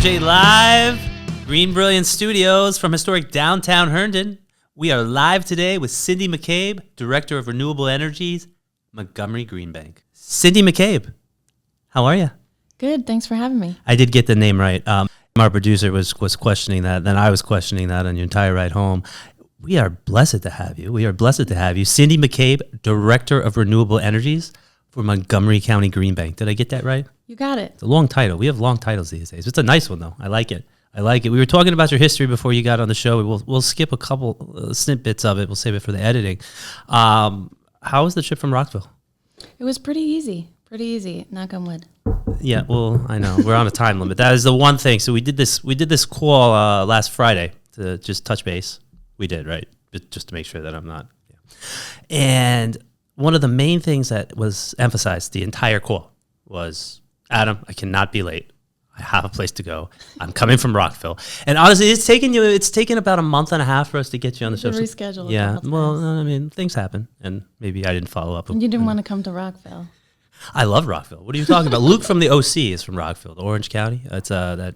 MJ Live, GreenBrilliance Studios from historic downtown Herndon. We are live today with Cindy McCabe, Director of Renewable Energies, Montgomery Green Bank. Cindy McCabe, how are you? Good, thanks for having me. I did get the name right. Our producer was questioning that, then I was questioning that on your entire ride home. We are blessed to have you. Cindy McCabe, Director of Renewable Energies for Montgomery County Green Bank. Did I get that right? You got it. It's a long title. We have long titles these days. It's a nice one, though. I like it. We were talking about your history before you got on the show. We'll skip a couple snippets of it. We'll save it for the editing. How was the trip from Rockville? It was pretty easy. Knock on wood. Yeah, well, I know. We're on a time limit. That is the one thing. So we did this call last Friday to just touch base. We did, right? Just to make sure that I'm not. Yeah. And one of the main things that was emphasized the entire call was, Adam, I cannot be late. I have a place to go. I'm coming from Rockville. And honestly, it's taken about a month and a half for us to get you on the show. Reschedule. Yeah. Well, I mean, things happen, and maybe I didn't follow up. And you didn't want to come to Rockville. I love Rockville. What are you talking about? Luke from the OC is from Rockville, Orange County. It's that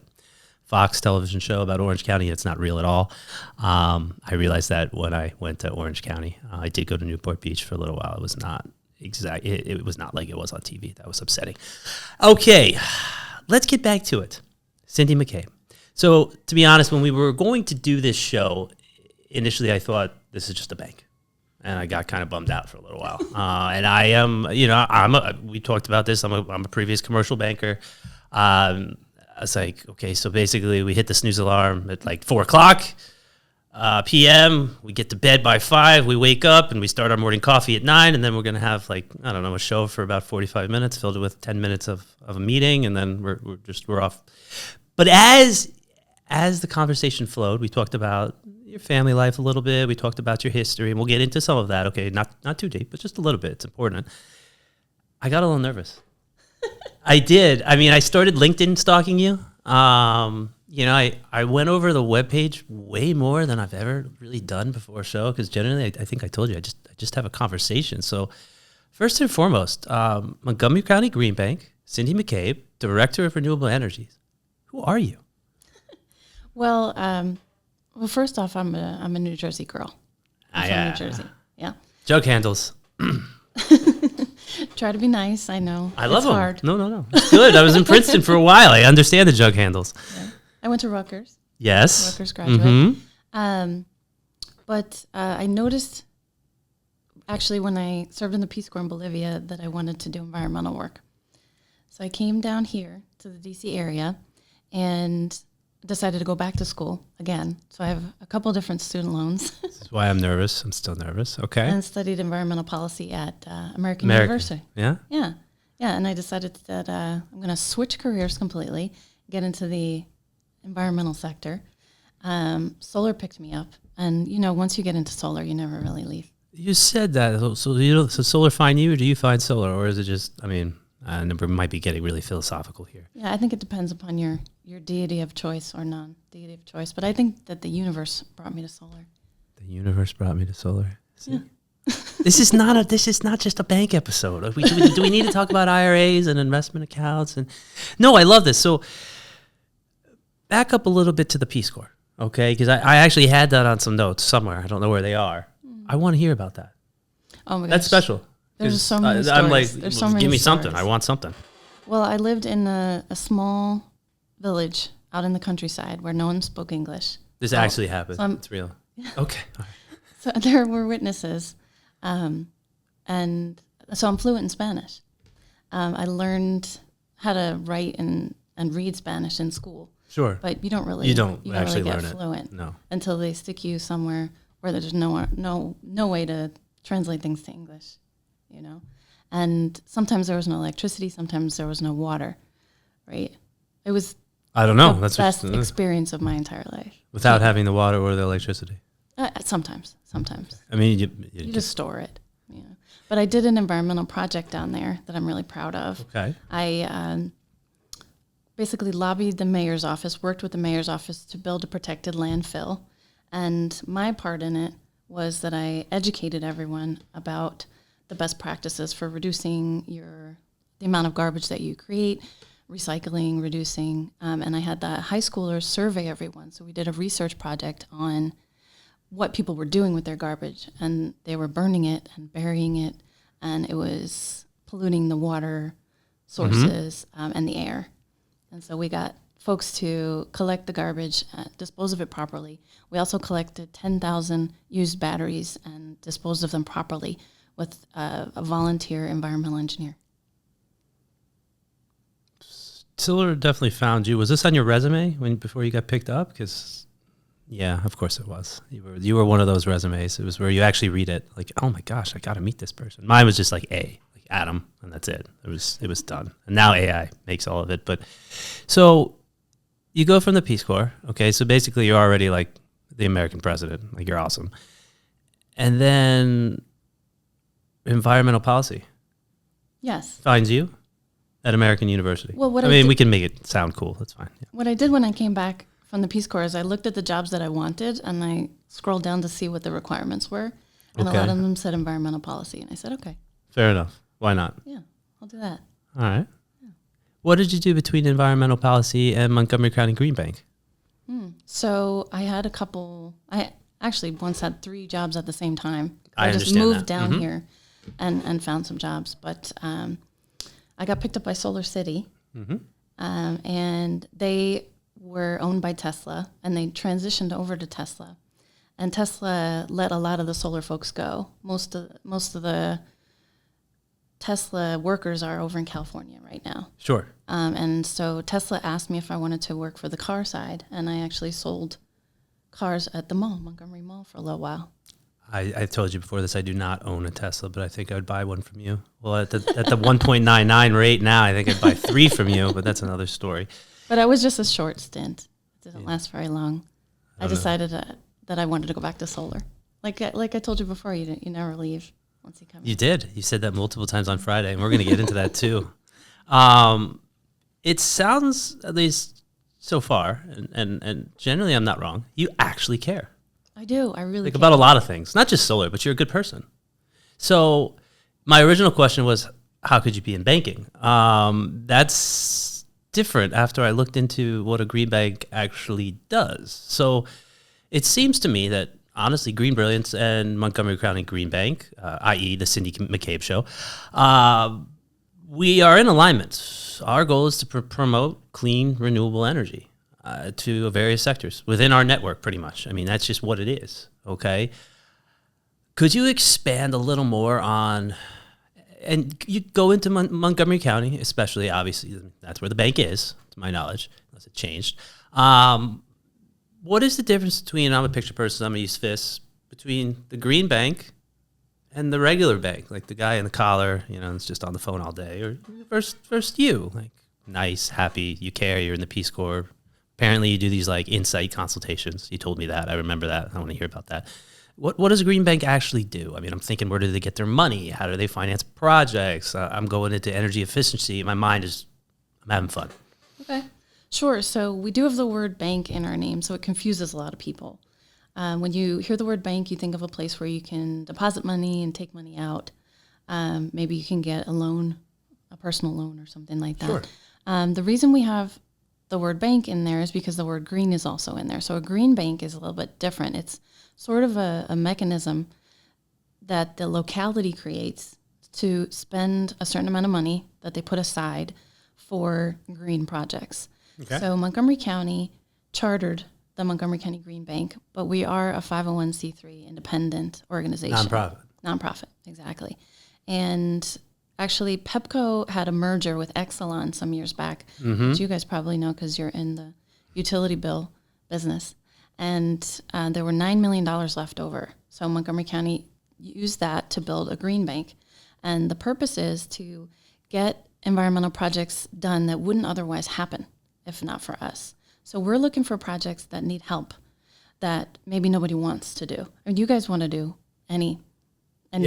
Fox television show about Orange County. It's not real at all. I realized that when I went to Orange County. I did go to Newport Beach for a little while. It was not exact. It was not like it was on TV. That was upsetting. Okay, let's get back to it. Cindy McCabe. So, to be honest, when we were going to do this show, initially I thought this is just a bank. And I got kind of bummed out for a little while. And I am, we talked about this. I'm a previous commercial banker. I was like, okay, so basically we hit the snooze alarm at like 4 o'clock p.m. We get to bed by 5. We wake up and we start our morning coffee at 9. And then we're going to have a show for about 45 minutes filled with 10 minutes of a meeting. And then we're off. But as the conversation flowed, we talked about your family life a little bit. We talked about your history, and we'll get into some of that. Okay, not too deep, but just a little bit. It's important. I got a little nervous. I did. I mean, I started LinkedIn stalking you. I went over the webpage way more than I've ever really done before a show, because generally, I think I told you, I just have a conversation. So first and foremost, Montgomery County Green Bank, Cindy McCabe, Director of Renewable Energies. Who are you? Well, first off, I'm a New Jersey girl. I'm from New Jersey. Yeah. Jug handles. Try to be nice. I know. I love it's them. Hard. No. It's good. I was in Princeton for a while. I understand the jug handles. Yeah. I went to Rutgers. Yes. Rutgers graduate. Mm-hmm. But I noticed, actually, when I served in the Peace Corps in Bolivia, that I wanted to do environmental work. So I came down here to the D.C. area and decided to go back to school again. So I have a couple different student loans. This is why I'm nervous. I'm still nervous. Okay. And studied environmental policy at American University. Yeah? Yeah. And I decided that I'm going to switch careers completely, get into the environmental sector. Solar picked me up. And, once you get into solar, you never really leave. You said that. So solar find you, or do you find solar? Or is it just, we might be getting really philosophical here. Yeah, I think it depends upon your deity of choice or non-deity of choice. But I think that the universe brought me to solar. The universe brought me to solar. Yeah. This is not just a bank episode. Do we need to talk about IRAs and investment accounts? No, I love this. So back up a little bit to the Peace Corps, okay? Because I actually had that on some notes somewhere. I don't know where they are. I want to hear about that. Oh my gosh. That's special. There's so many stories. I'm like, give me stories. something. I want something. Well, I lived in a small village out in the countryside where no one spoke English. This actually happened. So it's real. Okay. All right. So there were witnesses. And so I'm fluent in Spanish. I learned how to write and read Spanish in school. Sure. But you don't really actually get learn fluent No. until they stick you somewhere where there's no way to translate things to English, And sometimes there was no electricity, sometimes there was no water, right? It was I don't know. That's the best experience of my entire life. Without having the water or the electricity? Sometimes. I mean, you just store it. But I did an environmental project down there that I'm really proud of. Okay. I basically lobbied the mayor's office, worked with the mayor's office to build a protected landfill. And my part in it was that I educated everyone about the best practices for reducing the amount of garbage that you create, recycling, reducing, and I had the high schoolers survey everyone. So we did a research project on what people were doing with their garbage, and they were burning it and burying it, and it was polluting the water sources and the air. And so we got folks to collect the garbage, dispose of it properly. We also collected 10,000 used batteries and disposed of them properly with a volunteer environmental engineer. Solar definitely found you. Was this on your resume before you got picked up? Because, yeah, of course it was. You were one of those resumes. It was where you actually read it like, oh my gosh, I got to meet this person. Mine was just like Adam, and that's it. It was done. And now AI makes all of it. But so you go from the Peace Corps. Okay, so basically you're already like the American president. Like, you're awesome. And then environmental policy. Yes. Finds you at American University. Well, we can make it sound cool. That's fine. Yeah. What I did when I came back from the Peace Corps is I looked at the jobs that I wanted, and I scrolled down to see what the requirements were. And a lot of them said environmental policy. And I said, okay. Fair enough. Why not? Yeah, I'll do that. All right. Yeah. What did you do between environmental policy and Montgomery County Green Bank? So I had I actually once had 3 jobs at the same time. I just moved down here and found some jobs. But I got picked up by Solar City, and they were owned by Tesla, and they transitioned over to Tesla. And Tesla let a lot of the solar folks go. Most of the Tesla workers are over in California right now. Sure. And so Tesla asked me if I wanted to work for the car side, and I actually sold cars at the mall, Montgomery Mall, for a little while. I told you before this, I do not own a Tesla, but I think I would buy one from you. Well, at the 1.99 rate now, I think I'd buy 3 from you, but that's another story. But it was just a short stint. It didn't last very long. I decided that I wanted to go back to solar. Like I told you before, you never leave once you come in. You did. You said that multiple times on Friday, and we're going to get into that too. It sounds, at least so far, and generally I'm not wrong, you actually care. I do. I really care. About a lot of things, not just solar, but you're a good person. So my original question was, how could you be in banking? That's different after I looked into what a green bank actually does. So it seems to me that, honestly, GreenBrilliance and Montgomery County Green Bank, i.e. the Cindy McCabe show, we are in alignment. Our goal is to promote clean, renewable energy to various sectors within our network, pretty much. I mean, that's just what it is, okay? Could you expand a little more on, and you go into Montgomery County, especially, obviously, that's where the bank is, to my knowledge, unless it changed. What is the difference between, I'm a picture person, I'm going to use fists, between the green bank and the regular bank, like the guy in the collar, it's just on the phone all day, or versus you, like nice, happy, you care, you're in the Peace Corps. Apparently you do these like insight consultations. You told me that. I remember that. I want to hear about that. What does a green bank actually do? I mean, I'm thinking, where do they get their money? How do they finance projects? I'm going into energy efficiency. My mind I'm having fun. Okay. Sure. So we do have the word bank in our name, so it confuses a lot of people. When you hear the word bank, you think of a place where you can deposit money and take money out. Maybe you can get a loan, a personal loan or something like that. Sure. The reason we have the word bank in there is because the word green is also in there. So a green bank is a little bit different. It's sort of a mechanism that the locality creates to spend a certain amount of money that they put aside for green projects. Okay. So Montgomery County chartered the Montgomery County Green Bank, but we are a 501c3 independent organization. Nonprofit, exactly. And actually, Pepco had a merger with Exelon some years back, which you guys probably know because you're in the utility bill business. And there were $9 million left over. So Montgomery County used that to build a green bank. And the purpose is to get environmental projects done that wouldn't otherwise happen if not for us. So we're looking for projects that need help that maybe nobody wants to do. Or you guys want to do any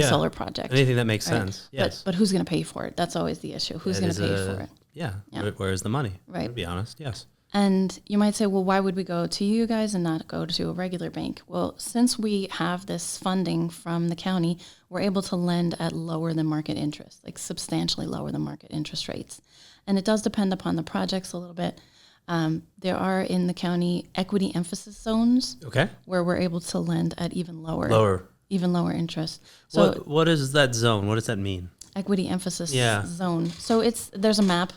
solar project. Anything that makes sense. Yes. But who's going to pay for it? That's always the issue. Who's going to pay for it? Yeah. Where's the money? Right. To be honest, yes. And you might say, well, why would we go to you guys and not go to a regular bank? Well, since we have this funding from the county, we're able to lend at lower than market interest, like substantially lower than market interest rates. And it does depend upon the projects a little bit. There are in the county equity emphasis zones where we're able to lend at even lower interest. So what is that zone? What does that mean? Equity emphasis zone. So there's a map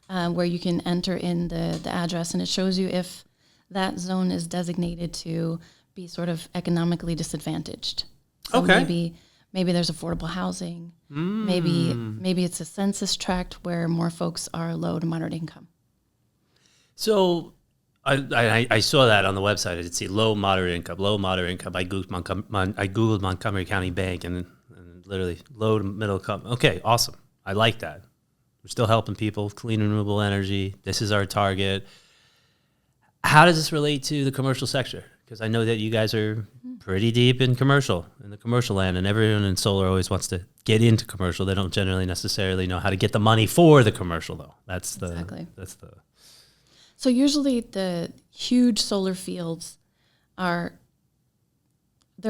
where you can enter in the address, and it shows you if that zone is designated to be sort of economically disadvantaged. So maybe there's affordable housing. Maybe it's a census tract where more folks are low to moderate income. So I saw that on the website. I did see low, moderate income. I Googled Montgomery County Bank and literally low to middle income. Okay, awesome. I like that. We're still helping people, clean renewable energy. This is our target. How does this relate to the commercial sector? Because I know that you guys are pretty deep in the commercial land, and everyone in solar always wants to get into commercial. They don't generally necessarily know how to get the money for the commercial, though. So usually the huge solar fields they're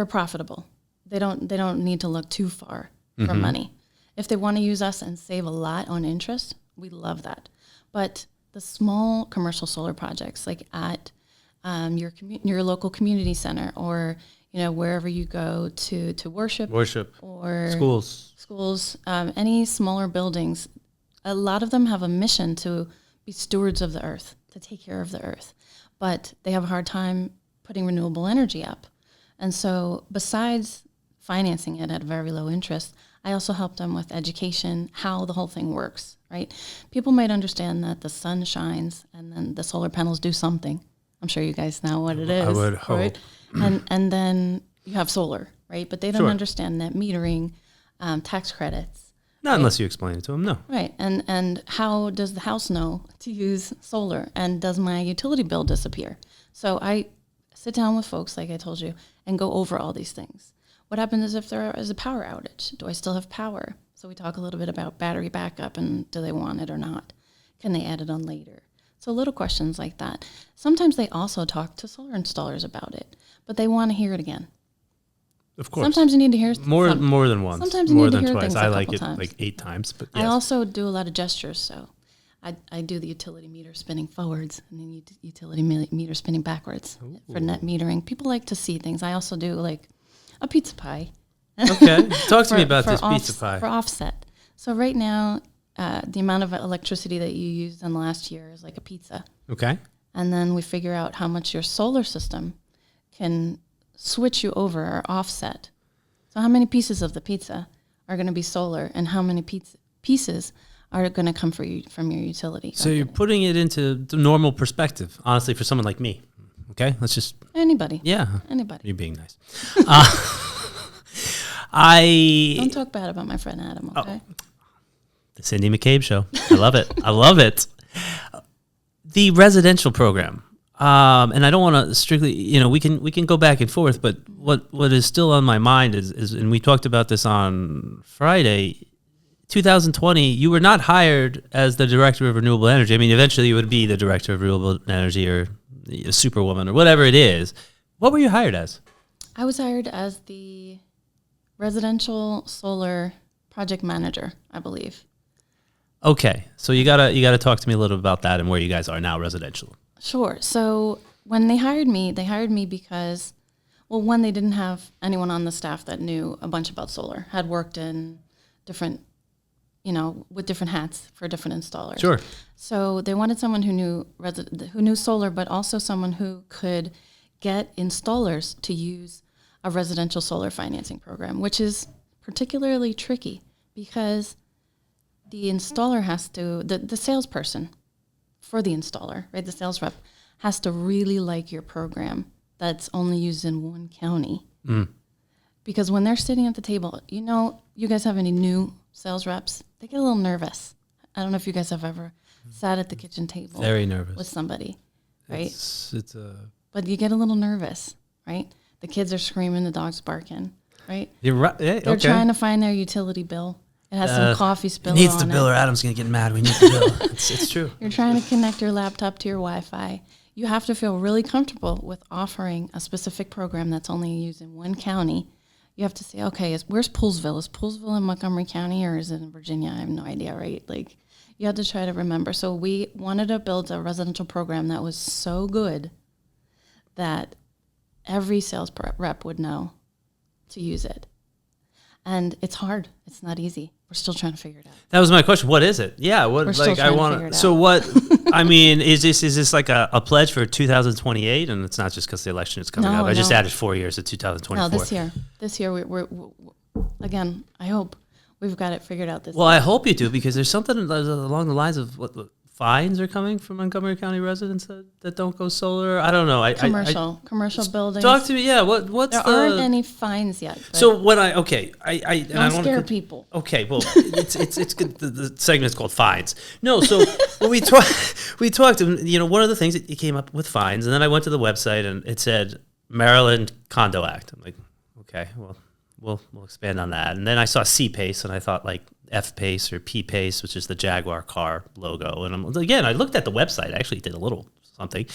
profitable. They don't need to look too far for money. If they want to use us and save a lot on interest, we love that. But the small commercial solar projects, like at your local community center, or wherever you go to worship, or schools, any smaller buildings, a lot of them have a mission to be stewards of the earth, to take care of the earth, but they have a hard time putting renewable energy up. And so besides financing it at very low interest, I also help them with education, how the whole thing works, right? People might understand that the sun shines and then the solar panels do something. I'm sure you guys know what it is. I would hope. Right? And then you have solar, right? But they don't understand net metering, tax credits. Not unless you explain it to them, no. Right, and how does the house know to use solar? And does my utility bill disappear? So I sit down with folks, like I told you, and go over all these things. What happens if there is a power outage? Do I still have power? So we talk a little bit about battery backup and do they want it or not? Can they add it on later? So little questions like that. Sometimes they also talk to solar installers about it, but they want to hear it again. Of course. Sometimes you need to hear more than once. Sometimes you more need to than hear twice. things I a like couple it times. like 8 times. But yes. I also do a lot of gestures, so I do the utility meter spinning forwards and then utility meter spinning backwards for net metering. People like to see things. I also do like a pizza pie. Okay, talk to me about this pizza pie. For offset. So right now, the amount of electricity that you used in the last year is like a pizza. Okay. And then we figure out how much your solar system can switch you over or offset. So how many pieces of the pizza are going to be solar and how many pieces are going to come from your utility? So you're putting it into the normal perspective, honestly, for someone like me. Okay, let's just... Anybody. Yeah. Anybody. You're being nice. Don't talk bad about my friend Adam, okay? The Cindy McCabe Show. I love it. I love it. The residential program. And I don't want to strictly, we can go back and forth, but what is still on my mind is, and we talked about this on Friday, 2020, you were not hired as the director of renewable energy. I mean, eventually you would be the director of renewable energy or a superwoman or whatever it is. What were you hired as? I was hired as the residential solar project manager, I believe. Okay. So you gotta talk to me a little about that and where you guys are now residential. Sure. So when they hired me because, well, one, they didn't have anyone on the staff that knew a bunch about solar, had worked in different, with different hats for different installers. Sure. So they wanted someone who knew solar, but also someone who could get installers to use a residential solar financing program, which is particularly tricky because the installer has to, the salesperson for the installer, right, the sales rep, has to really like your program that's only used in one county. Mm. Because when they're sitting at the table, you guys have any new sales reps, they get a little nervous. I don't know if you guys have ever sat at the kitchen table. Very nervous. With somebody, right? But you get a little nervous, right? The kids are screaming, the dog's barking, right? You're right. Yeah, They're trying to find their utility bill. It has some coffee spill It needs on the bill, or Adam's going to get mad. We need the bill. It's true. You're trying to connect your laptop to your Wi-Fi. You have to feel really comfortable with offering a specific program that's only used in one county. You have to say, okay, where's Poolsville? Is Poolsville in Montgomery County or is it in Virginia? I have no idea, right? Like, you have to try to remember. So we wanted to build a residential program that was so good that every sales rep would know to use it. And it's hard. It's not easy. We're still trying to figure it out. That was my question. What is it? Yeah. What, We're still like, trying I to want figure it so out. what, I mean, is this like a pledge for 2028? And it's not just because the election is coming up. I just added 4 years to 2024. No, this year we're again, I hope we've got it figured out this year. Well, I hope you do, because there's something along the lines of what fines are coming from Montgomery County residents that don't go solar. I don't know. Commercial buildings. Talk to me. Yeah. What's there aren't any fines yet. So when I don't scare people. Okay. Well, it's good. The segment is called fines. No. So when we talked. One of the things that came up with fines, and then I went to the website and it said Maryland Condo Act. I'm like, okay, well, we'll expand on that. And then I saw C-PACE, and I thought like F-PACE or P-PACE, which is the Jaguar car logo. And I looked at the website. I actually did a little something.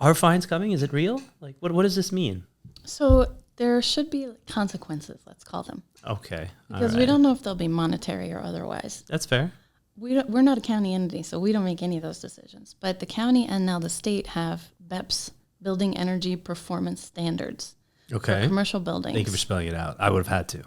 Are fines coming? Is it real? Like, what does this mean? So there should be consequences, let's call them. Okay. Because we don't know if they'll be monetary or otherwise. That's fair. We're not a county entity, so we don't make any of those decisions. But the county and now the state have BEPS, Building Energy Performance Standards. Okay. For commercial buildings. Thank you for spelling it out. I would have had to.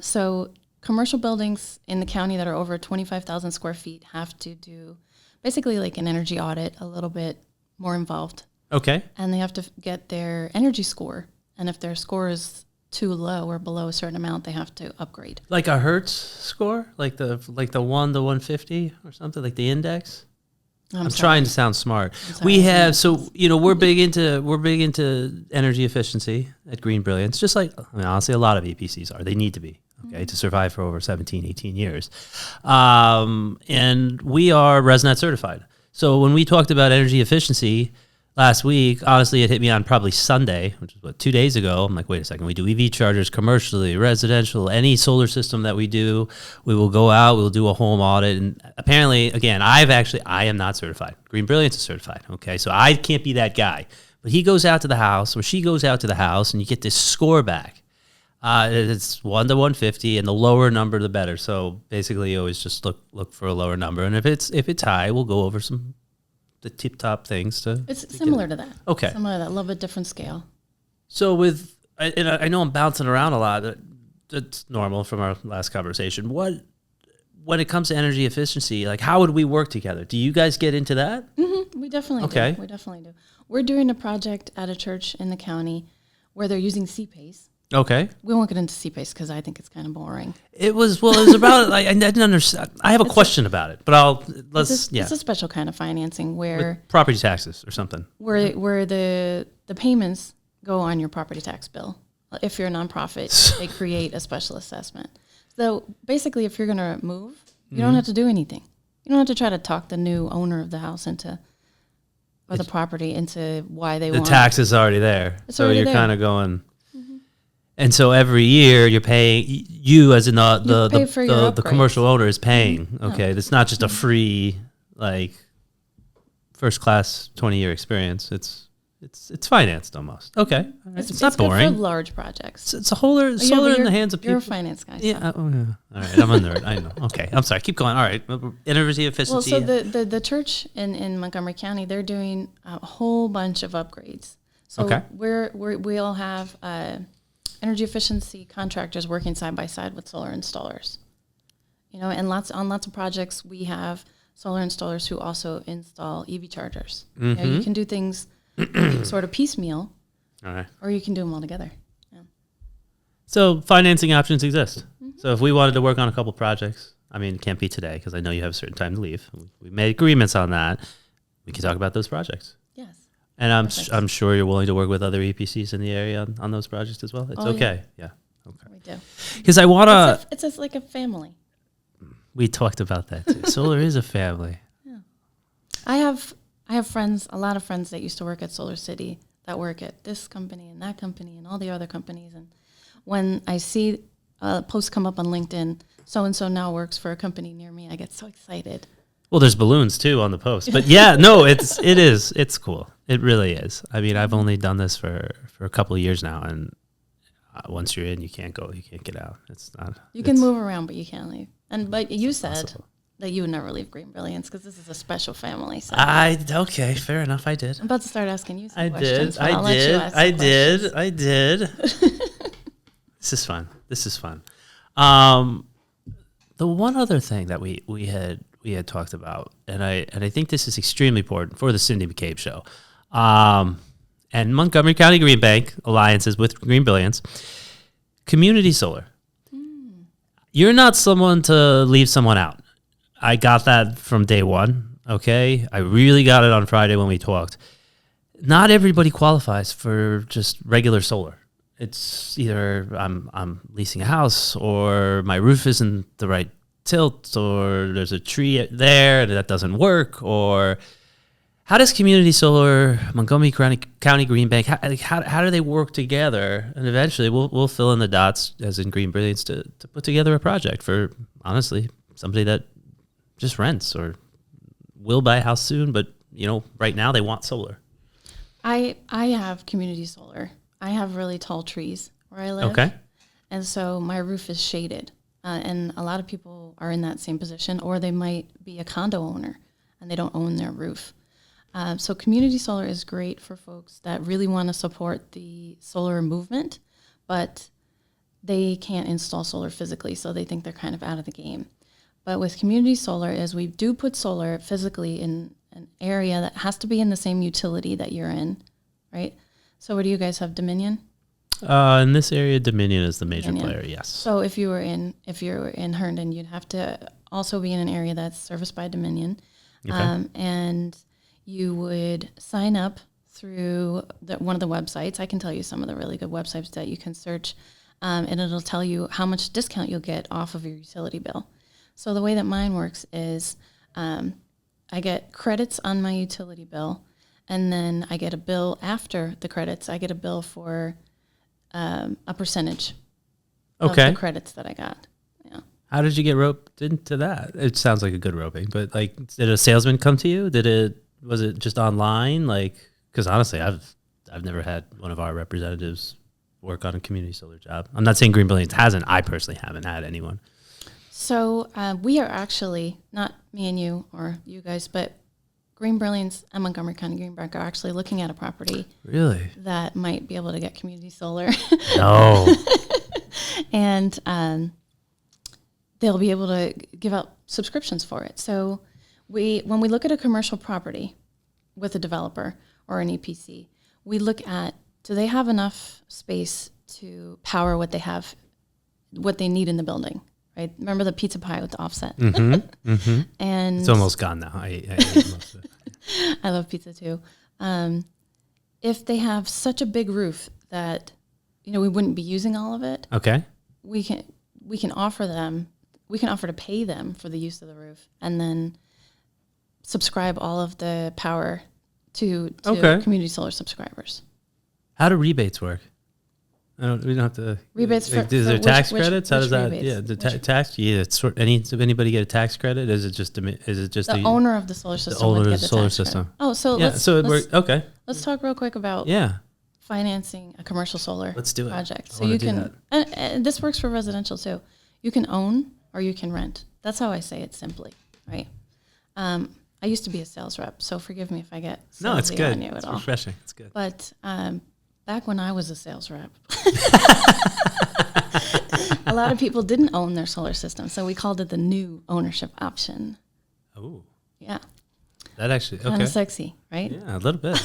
So commercial buildings in the county that are over 25,000 square feet have to do basically like an energy audit, a little bit more involved. Okay. And they have to get their energy score. And if their score is too low or below a certain amount, they have to upgrade. Like a Hertz score? Like the 1 to 150 or something? Like the index? I'm trying to sound smart. We have, we're big into energy efficiency at GreenBrilliance, just like, honestly, a lot of EPCs are. They need to be, okay, to survive for over 17, 18 years. And we are ResNet certified. So when we talked about energy efficiency last week, honestly, it hit me on probably Sunday, which is 2 days ago. I'm like, wait a second, we do EV chargers commercially, residential, any solar system that we do, we will go out, we'll do a home audit. And apparently, again, I am not certified. GreenBrilliance is certified. Okay. So I can't be that guy, but he goes out to the house, or she goes out to the house, and you get this score back. It's 1 to 150, and the lower number, the better. So basically you always just look for a lower number. And if it's high, we'll go over the tip-top things it's similar to that. Okay. Similar to that, a little bit different scale. So I know I'm bouncing around a lot. That's normal from our last conversation. When it comes to energy efficiency, like, how would we work together? Do you guys get into that? Mm-hmm. We definitely do. We definitely do. We're doing a project at a church in the county where they're using C-PACE. Okay. We won't get into C-PACE because I think it's kind of boring. It was about I didn't understand. I have a question about it, but it's a special kind of financing where with property taxes or something. Where the payments go on your property tax bill. If you're a nonprofit, they create a special assessment. So basically, if you're going to move, you don't have to do anything. You don't have to try to talk the new owner of the house or the property into why they want the tax is already there. So you're kind of going. And so every year you're paying, you as in the commercial owner is paying. Mm-hmm. Okay, it's not just a free, like, first class 20-year experience. It's financed almost. Okay, it's not boring. Good for large projects. It's a solar in the hands of people. You're a finance guy. Yeah. So. Yeah. All right, I'm a nerd. I know. Okay, I'm sorry. Keep going. All right, energy efficiency. Well, so the church in Montgomery County, they're doing a whole bunch of upgrades. So we'll have energy efficiency contractors working side by side with solar installers. And lots of projects we have solar installers who also install EV chargers. Mm-hmm. You can do things sort of piecemeal, or you can do them all together. Yeah. So financing options exist. Mm-hmm. So if we wanted to work on a couple projects, it can't be today because I know you have a certain time to leave. We made agreements on that. We can talk about those projects. Yes. And I'm sure you're willing to work with other EPCs in the area on those projects as well. It's okay. Yeah. Okay. We do. Because I want to. It's just like a family. We talked about that too. Solar is a family. Yeah. I have friends, a lot of friends that used to work at Solar City that work at this company and that company and all the other companies. And when I see posts come up on LinkedIn. So-and-so now works for a company near me. I get so excited. Well, there's balloons too on the post, but yeah, no, it's cool. It really is. I mean, I've only done this for a couple of years now, and once you're in, you can't get out. It's not. You can move around, but you can't leave. But you said possible. that you would never leave GreenBrilliance because this is a special family. So Okay, fair enough. I did. I'm about to start asking you some I questions. did. But I'll let you ask some questions. I did. This is fun. The one other thing that we had talked about, and I think this is extremely important for the Cindy McCabe show, and Montgomery County Green Bank alliances with GreenBrilliance, community solar. You're not someone to leave someone out. I got that from day one. Okay, I really got it on Friday when we talked. Not everybody qualifies for just regular solar. It's either I'm leasing a house, or my roof isn't the right tilt, or there's a tree there that doesn't work, or how does community solar, Montgomery County Green Bank, how do they work together? And eventually we'll fill in the dots, as in GreenBrilliance, to put together a project for, honestly, somebody that just rents or will buy a house soon, but right now they want solar. I have community solar. I have really tall trees where I live. Okay. And so my roof is shaded. And a lot of people are in that same position, or they might be a condo owner and they don't own their roof. So community solar is great for folks that really want to support the solar movement, but they can't install solar physically, so they think they're kind of out of the game. But with community solar is we do put solar physically in an area that has to be in the same utility that you're in, right? So what do you guys have, Dominion? In this area, Dominion is the major player, yes. So if you're in Herndon, you'd have to also be in an area that's serviced by Dominion. Okay. And you would sign up through one of the websites. I can tell you some of the really good websites that you can search, and it'll tell you how much discount you'll get off of your utility bill. So the way that mine works is I get credits on my utility bill, and then I get a bill after the credits. I get a bill for a percentage of the credits that I got. Yeah. How did you get roped into that? It sounds like a good roping, but did a salesman come to you? Was it just online? Because honestly, I've never had one of our representatives work on a community solar job. I'm not saying GreenBrilliance hasn't. I personally haven't had anyone. So we are actually, not me and you or you guys, but GreenBrilliance and Montgomery County Green Bank are actually looking at a property. Really? That might be able to get community solar. No. And they'll be able to give out subscriptions for it. So when we look at a commercial property with a developer or an EPC, we look at, do they have enough space to power what they need in the building? Right? Remember the pizza pie with the offset? Mm-hmm, mm-hmm. And it's almost gone now. I ate most of it. I love pizza too. If they have such a big roof that we wouldn't be using all of it, okay, we can offer to pay them for the use of the roof, and then subscribe all of the power to community solar subscribers. How do rebates work? We don't have to. Rebates for is there tax credits? How does that? rebates? Yeah, the tax. Yeah, it's anybody get a tax credit? Is it just the owner of the solar system? The owner would of get the solar tax system. Credit. Oh, so yeah. okay. Let's talk real quick about financing a commercial solar project. So you can, and this works for residential too. You can own or you can rent. That's how I say it simply, right? I used to be a sales rep, so forgive me if I get no, it's good. On you it's at all. Refreshing. It's good. But back when I was a sales rep, a lot of people didn't own their solar system, so we called it the new ownership option. Oh, yeah, that actually kind of sexy, right? Yeah, a little bit.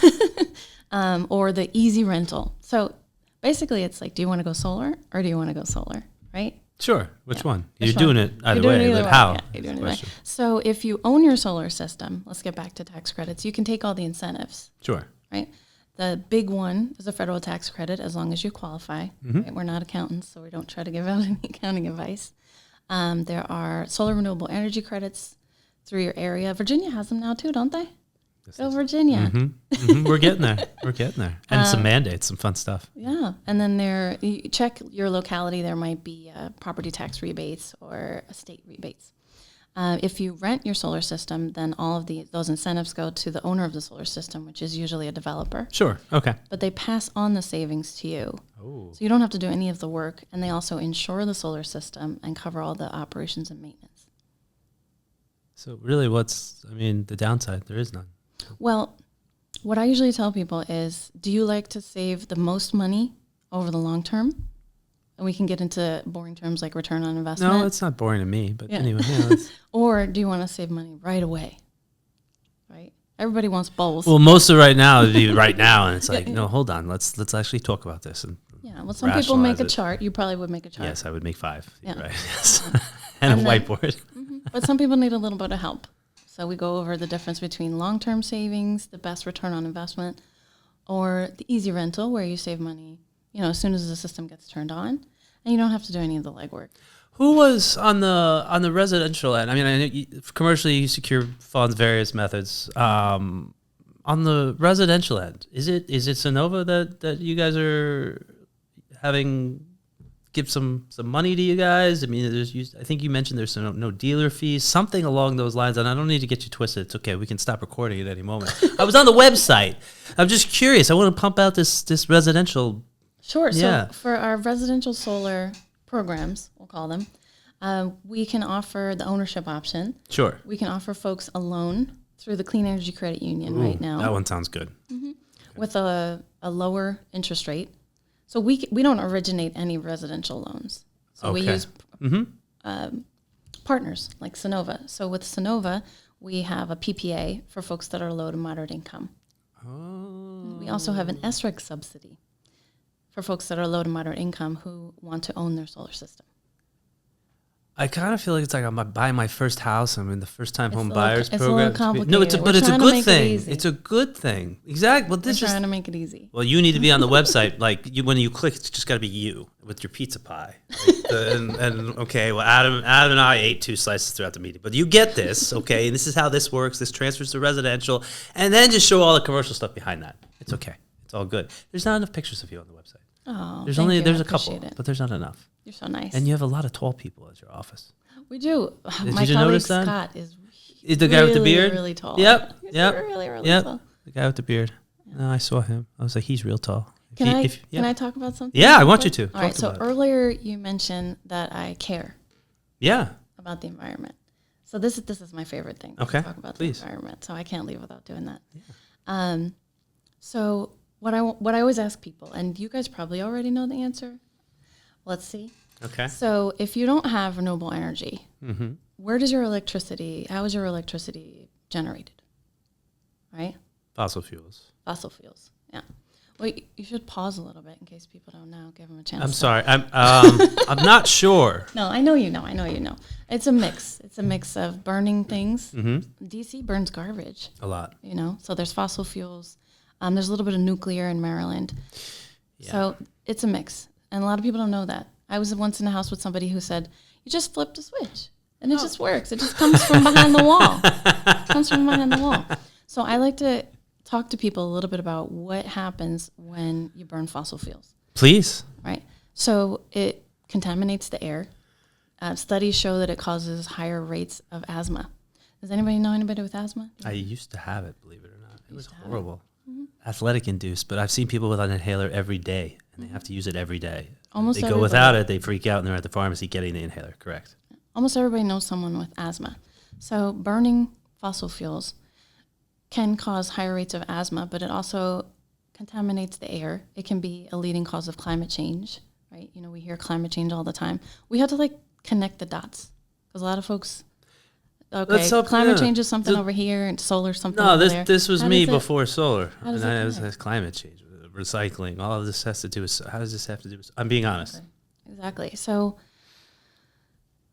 Or the easy rental. So basically, it's like, do you want to go solar or do you want to go solar, right? Sure. Which one? You're doing it either way, but how? Yeah, you're doing it either way. So if you own your solar system, let's get back to tax credits. You can take all the incentives. Sure. Right. The big one is a federal tax credit as long as you qualify. Mm-hmm. Right? We're not accountants, so we don't try to give out any accounting advice. There are solar renewable energy credits through your area. Virginia has them now too, don't they? Go Virginia. We're getting there. We're getting there. And some mandates, some fun stuff. Yeah. And then you check your locality. There might be property tax rebates or estate rebates. If you rent your solar system, then all of those incentives go to the owner of the solar system, which is usually a developer. Sure. Okay. But they pass on the savings to you. Oh. So you don't have to do any of the work. And they also insure the solar system and cover all the operations and maintenance. So really the downside? There is none. Well, what I usually tell people is, do you like to save the most money over the long term? And we can get into boring terms like return on investment. No, it's not boring to me, but anyway. Yeah, or do you want to save money right away? Right? Everybody wants both. Well, most of right now would be right now, and it's like, no, hold on, let's actually talk about this. And well, some people make a chart. You probably would make a chart. Yes, I would make 5. Yeah. Right. Yes. and a whiteboard. But some people need a little bit of help. So we go over the difference between long-term savings, the best return on investment, or the easy rental where you save money, as soon as the system gets turned on, and you don't have to do any of the legwork. Who was on the residential end? I mean, I know commercially you secure funds various methods. On the residential end, is it Sonova that you guys are having give some money to you guys? I mean, I think you mentioned there's no dealer fees, something along those lines. And I don't need to get you twisted. It's okay. We can stop recording at any moment. I was on the website. I'm just curious. I want to pump out this residential. Sure. Yeah. So for our residential solar programs, we'll call them, we can offer the ownership option. Sure. We can offer folks a loan through the Clean Energy Credit Union right now. That one sounds good. Mm-hmm. With a lower interest rate. So we don't originate any residential loans. So we use partners like Sonova. So with Sonova, we have a PPA for folks that are low to moderate income. Oh. We also have an SREC subsidy for folks that are low to moderate income who want to own their solar system. I kind of feel like it's like I'm buying my first house. I'm in the first-time home buyers program. It's a little complicated. No, but it's a good thing. It's a good thing. Exactly. Well, We're trying to make it easy. Well, you need to be on the website. Like when you click, it's just got to be you with your pizza pie. Okay. Well, Adam and I ate 2 slices throughout the meeting, but you get this, okay? And this is how this works. This transfers to residential, and then just show all the commercial stuff behind that. It's okay. It's all good. There's not enough pictures of you on the website. Oh, there's a couple, but there's not enough. You're so nice. And you have a lot of tall people at your office. We do. My colleague Scott is the guy with the beard? Really tall. Yep. He's really tall. The guy with the beard. Yeah. No, I saw him. I was like, he's real tall. Can I talk about something? Yeah, I want you to. All right. So earlier you mentioned that I care. Yeah. About the environment. So this is my favorite thing. Okay. To talk about Please. The environment. So I can't leave without doing that. Yeah. So what I always ask people, and you guys probably already know the answer. Let's see. Okay. So if you don't have renewable energy, how is your electricity generated? Right? Fossil fuels. Yeah. Well, you should pause a little bit in case people don't know. Give them a chance. I'm sorry. I'm not sure. No, I know you know. It's a mix. It's a mix of burning things. DC burns garbage. A lot. So there's fossil fuels. There's a little bit of nuclear in Maryland. Yeah. So it's a mix. And a lot of people don't know that. I was once in a house with somebody who said, you just flipped a switch and it just works. It just comes from behind the wall. So I like to talk to people a little bit about what happens when you burn fossil fuels. Please. Right. So it contaminates the air. Studies show that it causes higher rates of asthma. Does anybody know anybody with asthma? I used to have it, believe it or not. It was horrible. Athletic induced, but I've seen people with an inhaler every day, and they have to use it every day. Almost they go without it, they freak out, and they're at the pharmacy getting the inhaler, correct? Almost everybody knows someone with asthma. So burning fossil fuels can cause higher rates of asthma, but it also contaminates the air. It can be a leading cause of climate change, right? We hear climate change all the time. We have to connect the dots because a lot of folks, climate change is something over here and solar something over there. No, this was me before solar. And I was climate change, recycling, all of this has to do with, how does this have to do with, I'm being honest. Okay. Exactly. So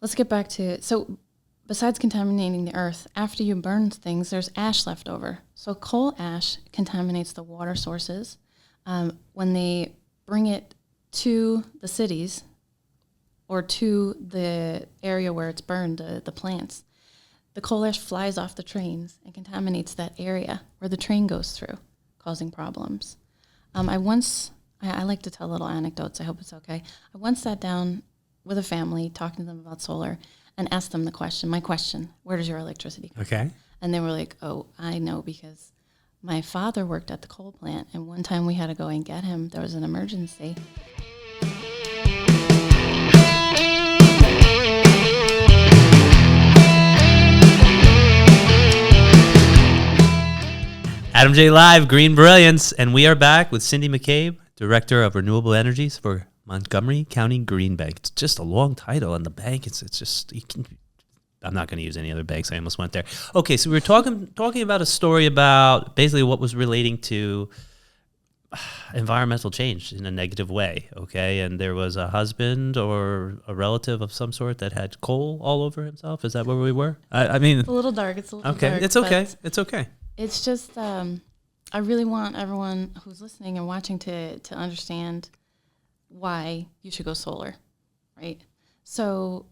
let's get back to, besides contaminating the earth, after you burn things, there's ash left over. So coal ash contaminates the water sources. When they bring it to the cities or to the area where it's burned, the plants, the coal ash flies off the trains and contaminates that area where the train goes through, causing problems. I like to tell little anecdotes. I hope it's okay. I once sat down with a family, talking to them about solar, and asked them my question, where does your electricity come from? Okay. And they were like, oh, I know, because my father worked at the coal plant, and one time we had to go and get him. There was an emergency. Adam J. Live, GreenBrilliance, and we are back with Cindy McCabe, Director of Renewable Energies for Montgomery County Green Bank. It's just a long title, and the bank, it's just, I'm not going to use any other banks. I almost went there. Okay, so we were talking about a story about basically what was relating to environmental change in a negative way, okay? And there was a husband or a relative of some sort that had coal all over himself. Is that where we were? I mean... It's a little dark. It's a little dark. It's okay. It's okay. It's just, I really want everyone who's listening and watching to understand why you should go solar, right? So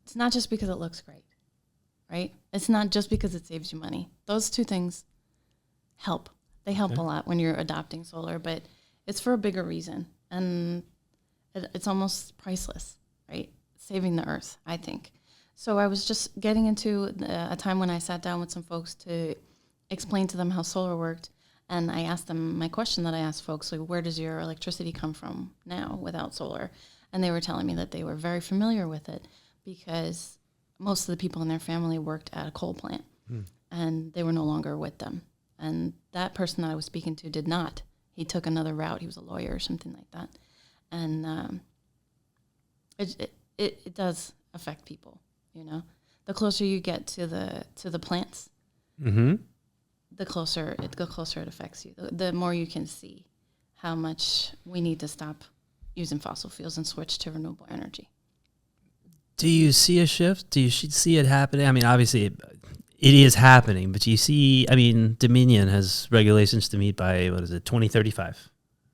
it's not just because it looks great, right? It's not just because it saves you money. Those two things help. They help a lot when you're adopting solar, but it's for a bigger reason. And it's almost priceless, right? Saving the earth, I think. So I was just getting into a time when I sat down with some folks to explain to them how solar worked. And I asked them my question that I asked folks, like, where does your electricity come from now without solar? And they were telling me that they were very familiar with it because most of the people in their family worked at a coal plant and they were no longer with them. And that person that I was speaking to did not. He took another route. He was a lawyer or something like that. And it does affect people, you know. The closer you get to the plants, the closer it affects you. The more you can see how much we need to stop using fossil fuels and switch to renewable energy. Do you see a shift? Do you see it happening? I mean, obviously it is happening, but you see, I mean, Dominion has regulations to meet by, 2035,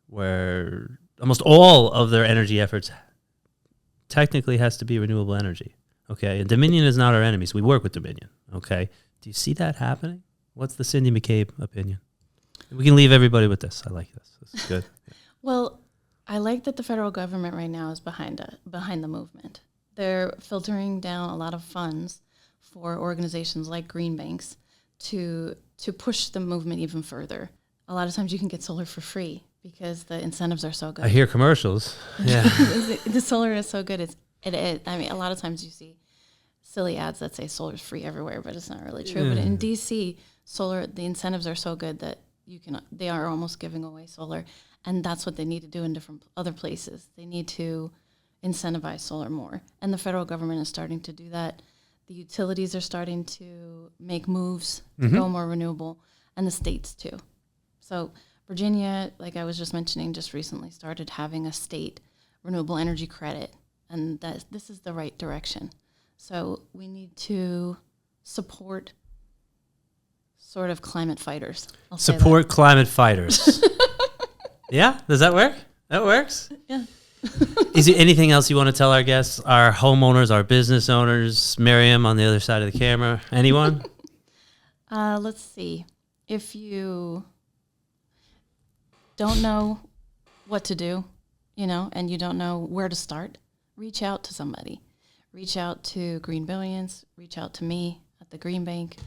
where almost all of their energy efforts technically has to be renewable energy, okay? And Dominion is not our enemies. We work with Dominion, okay? Do you see that happening? What's the Cindy McCabe opinion? We can leave everybody with this. I like this. This is good. Well, I like that the federal government right now is behind the movement. They're filtering down a lot of funds for organizations like green banks to push the movement even further. A lot of times you can get solar for free because the incentives are so good. I hear commercials. Yeah. The solar is so good. It is. I mean, a lot of times you see silly ads that say solar is free everywhere, but it's not really true. But in DC, solar, the incentives are so good that they are almost giving away solar. And that's what they need to do in different other places. They need to incentivize solar more. And the federal government is starting to do that. The utilities are starting to make moves to go more renewable, and the states too. So Virginia, like I was just mentioning, just recently started having a state renewable energy credit, and this is the right direction. So we need to support sort of climate fighters. Support climate fighters. Yeah? Does that work? That works? Yeah. Is there anything else you want to tell our guests, our homeowners, our business owners, Miriam on the other side of the camera? Anyone? Let's see. If you don't know what to do, and you don't know where to start, reach out to somebody. Reach out to GreenBrilliance. Reach out to me at the Green Bank.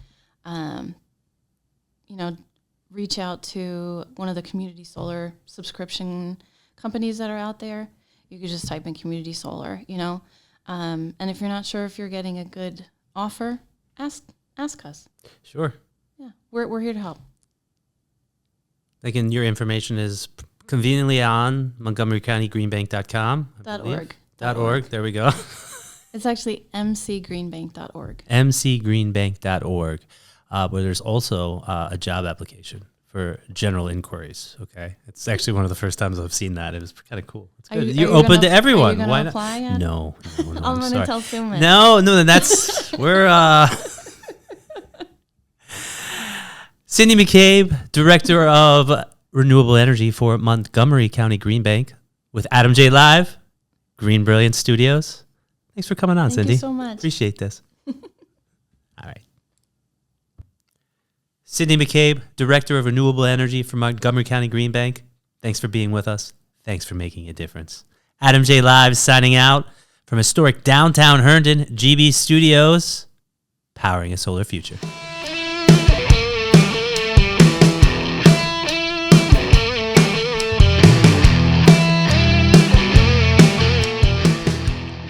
Reach out to one of the community solar subscription companies that are out there. You could just type in community solar, and if you're not sure if you're getting a good offer, ask us. Sure. Yeah, we're here to help. Again, your information is conveniently on MontgomeryCountyGreenBank.com. .org. .org. There we go. It's actually mcgreenbank.org. mcgreenbank.org, where there's also a job application for general inquiries. Okay, it's actually one of the first times I've seen that. It was kind of cool. It's good. You're open to everyone. Why not? Apply yet? No, I'm going to tell Suman. No, then that's we're. Cindy McCabe, Director of Renewable Energy for Montgomery County Green Bank, with Adam J. Live, GreenBrilliance Studios. Thanks for coming on, Cindy. Thank you so much. Appreciate this. All right. Sydney McCabe, Director of Renewable Energy for Montgomery County Green Bank. Thanks for being with us. Thanks for making a difference. Adam J. Live signing out from historic downtown Herndon, GB Studios, powering a solar future.